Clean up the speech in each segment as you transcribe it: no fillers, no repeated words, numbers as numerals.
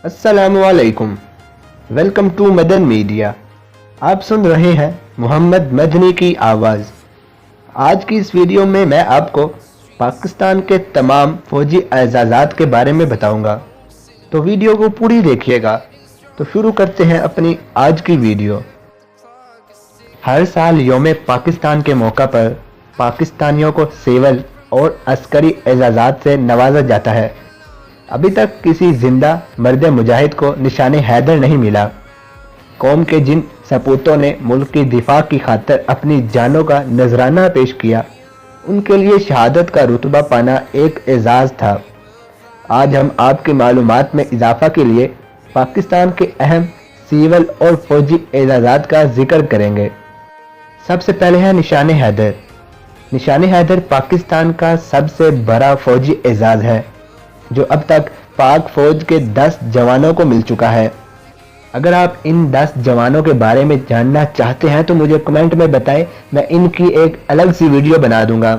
अस्सलामु अलैकुम। Welcome to Madan media. आप सुन रहे हैं मोहम्मद मदनी की आवाज़। आज की इस वीडियो में मैं आपको पाकिस्तान के तमाम फौजी एजाज़ात के बारे में बताऊंगा, तो वीडियो को पूरी देखिएगा। तो शुरू करते हैं अपनी आज की वीडियो। हर साल यौम पाकिस्तान के मौका पर पाकिस्तानियों को सिविल और अस्करी एजाज़ात से नवाजा जाता है। अभी तक किसी जिंदा मर्द मुजाहिद को निशान हैदर नहीं मिला। कौम के जिन सपूतों ने मुल्क की दिफा की खातिर अपनी जानों का नजराना पेश किया, उनके लिए शहादत का रुतबा पाना एक एजाज़ था। आज हम आपकी मालूमात में इजाफा के लिए पाकिस्तान के अहम सिविल और फौजी एजाज़ात का जिक्र करेंगे। सबसे पहले है निशान हैदर। निशान हैदर पाकिस्तान का सबसे बड़ा फौजी एजाज़ है, जो अब तक पाक फौज के 10 जवानों को मिल चुका है। अगर आप इन 10 जवानों के बारे में जानना चाहते हैं तो मुझे कमेंट में बताएं, मैं इनकी एक अलग सी वीडियो बना दूंगा।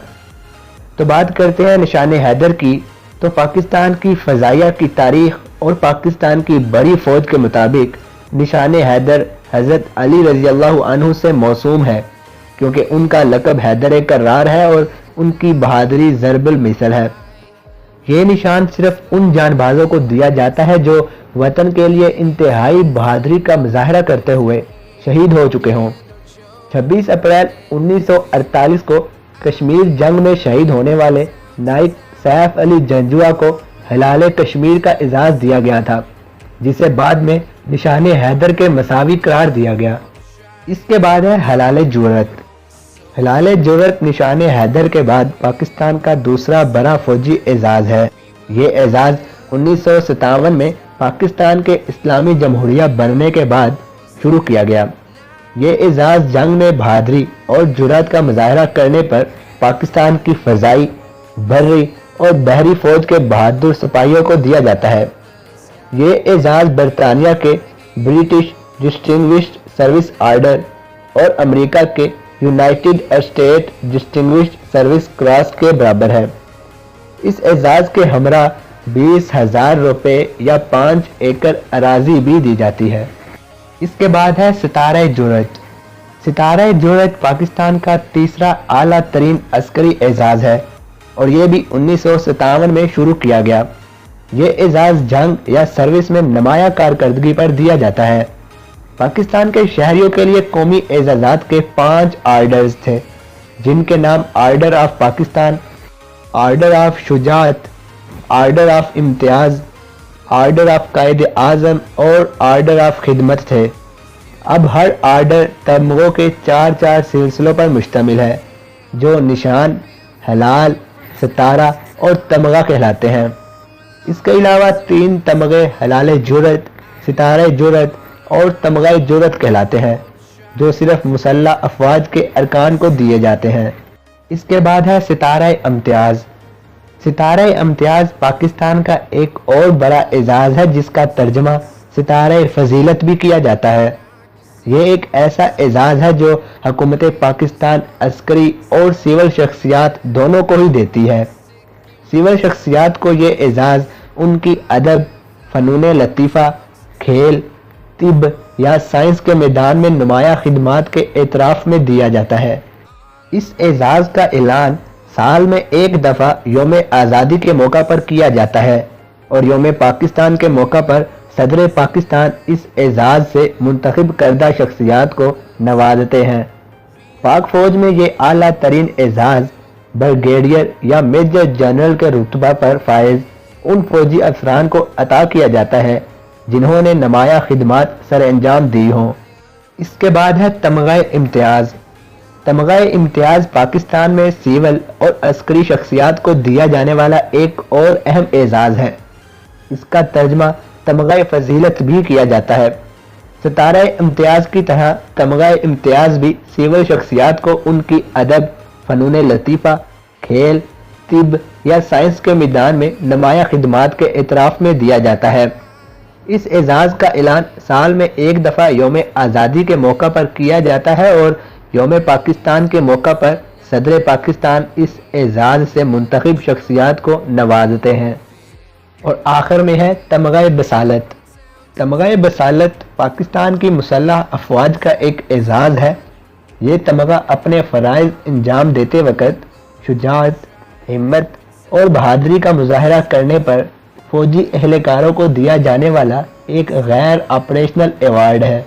तो बात करते हैं निशान हैदर की। तो पाकिस्तान की फ़ज़ाइया की तारीख और पाकिस्तान की बड़ी फौज के मुताबिक निशान हैदर हज़रत अली रज़ी अल्लाह अन्हु से मौसूम है, क्योंकि उनका लक़ब हैदर कर्रार है और उनकी बहादुरी ज़रबुल मिसल है। ये निशान सिर्फ उन जानबाजों को दिया जाता है जो वतन के लिए इंतहाई बहादुरी का मुजाहरा करते हुए शहीद हो चुके हों। 26 अप्रैल 1948 को कश्मीर जंग में शहीद होने वाले नाइक सैफ अली जंजुआ को हिलाल कश्मीर का एजाज़ दिया गया था, जिसे बाद में निशान हैदर के मसावी करार दिया गया। इसके बाद है हिलाल जुर्रत। हिलाल जुर्रत निशान हैदर के बाद पाकिस्तान का दूसरा बड़ा फौजी एजाज़ है। ये एजाज़ 1957 में पाकिस्तान के इस्लामी जमहूरिया बनने के बाद शुरू किया गया। ये एजाज़ जंग में बहादुरी और जुर्रत का मुजाहरा करने पर पाकिस्तान की फ़ज़ाई, बर्री और बहरी फौज के बहादुर सिपाहियों को दिया जाता है। ये एजाज़ बरतानिया के ब्रिटिश डिस्टिंग्विश्ड सर्विस आर्डर और अमेरिका के United state distinguished service cross के बराबर है। इस एजाज़ के हमरा 20,000 रुपये या 5 एकड़ अराजी भी दी जाती है। इसके बाद है सितारा जुर्रत। सितारा जुर्रत पाकिस्तान का तीसरा आला तरीन अस्करी एजाज़ है और ये भी 1957 में शुरू किया गया। ये एजाज़ जंग या सर्विस में नुमाया कारकर्दगी पर दिया जाता है। पाकिस्तान के शहरियों के लिए कौमी एजाज़ात के 5 आर्डर्स थे, जिनके नाम order of Pakistan, order of Shujaat, order of Imtiaz, order of Quaid Azam और आर्डर ऑफ खिदमत थे। अब हर आर्डर तमगों के 4-4 सिलसिलों पर मुश्तमिल है, जो निशान, हिलाल, सितारा और तमगा कहलाते हैं। इसके अलावा 3 तमगे हिलाल जुर्रत, सितारा जुर्रत और तमगा जुर्रत कहलाते हैं, जो सिर्फ मुसल्लह अफवाज के अरकान को दिए जाते हैं। इसके बाद है सितारा इम्तियाज़। सितारा इम्तियाज़ पाकिस्तान का एक और बड़ा एजाज़ है, जिसका तर्जमा सितारा फजीलत भी किया जाता है। ये एक ऐसा एजाज़ है जो हुकूमत पाकिस्तान अस्करी और सिविल शख्सियात दोनों को ही देती है। सिविल शख्सियात को ये एजाज़ उनकी अदब, फ़नून लतीफ़ा, खेल, तिब या साइंस के मैदान में नुमाया खिदमात के एतराफ़ में दिया जाता है। इस एजाज़ का ऐलान साल में एक दफ़ा यौम आज़ादी के मौका पर किया जाता है और यौम पाकिस्तान के मौका पर सदर पाकिस्तान इस एजाज़ से मुंतखब करदा शख्सियात को नवाजते हैं। पाक फौज में ये आला तरीन एजाज़ ब्रिगेडियर या मेजर जनरल के रुतबा पर फायज उन फौजी अफसरान को अता किया जाता है जिन्होंने नुमाया खिदमात सर अंजाम दी हों। इसके बाद है तमगा इम्तियाज़। तमगा इम्तियाज़ पाकिस्तान में सिविल और अस्करी शख्सियात को दिया जाने वाला एक और अहम एजाज़ है। इसका तर्जमा तमगा फजीलत भी किया जाता है। सितारा इम्तियाज़ की तरह तमगा इम्तियाज़ भी सिविल शख्सियात को उनकी अदब, फ़नून लतीफ़ा, खेल, तिब या साइंस के मैदान में नुमाया खिदमात के एतराफ़ में दिया जाता है। इस एजाज़ का ऐलान साल में एक दफ़ा यौम आज़ादी के मौका पर किया जाता है और यौम पाकिस्तान के मौका पर सदर पाकिस्तान इस एजाज़ से मुंतखब शख्सियात को नवाजते हैं। और आखिर में है तमगा बसालत। تمغہ بصالت پاکستان کی مسلح افواج کا ایک اعزاز ہے۔ یہ تمغہ اپنے فرائض انجام دیتے وقت شجاعت، ہمت اور بہادری کا مظاہرہ کرنے پر فوجی اہلکاروں کو دیا جانے والا ایک غیر آپریشنل ایوارڈ ہے۔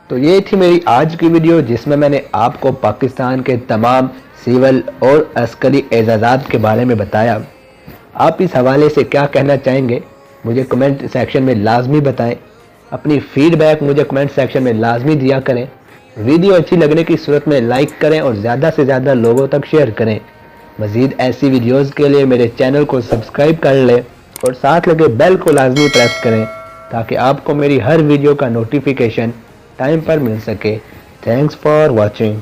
تو یہ تھی میری آج کی ویڈیو، جس میں نے آپ کو پاکستان کے تمام سول اور عسکری اعزازات کے بارے میں بتایا۔ آپ اس حوالے سے کیا کہنا چاہیں گے مجھے کمنٹ سیکشن میں لازمی بتائیں۔ اپنی فیڈ بیک مجھے کمنٹ سیکشن میں لازمی دیا کریں۔ ویڈیو اچھی لگنے کی صورت میں لائک کریں اور زیادہ سے زیادہ لوگوں تک شیئر کریں۔ مزید ایسی ویڈیوز کے لیے میرے چینل کو سبسکرائب کر لیں اور ساتھ لگے بیل کو لازمی پریس کریں تاکہ آپ کو میری ہر ویڈیو کا نوٹیفیکیشن ٹائم پر مل سکے۔ Thanks for watching.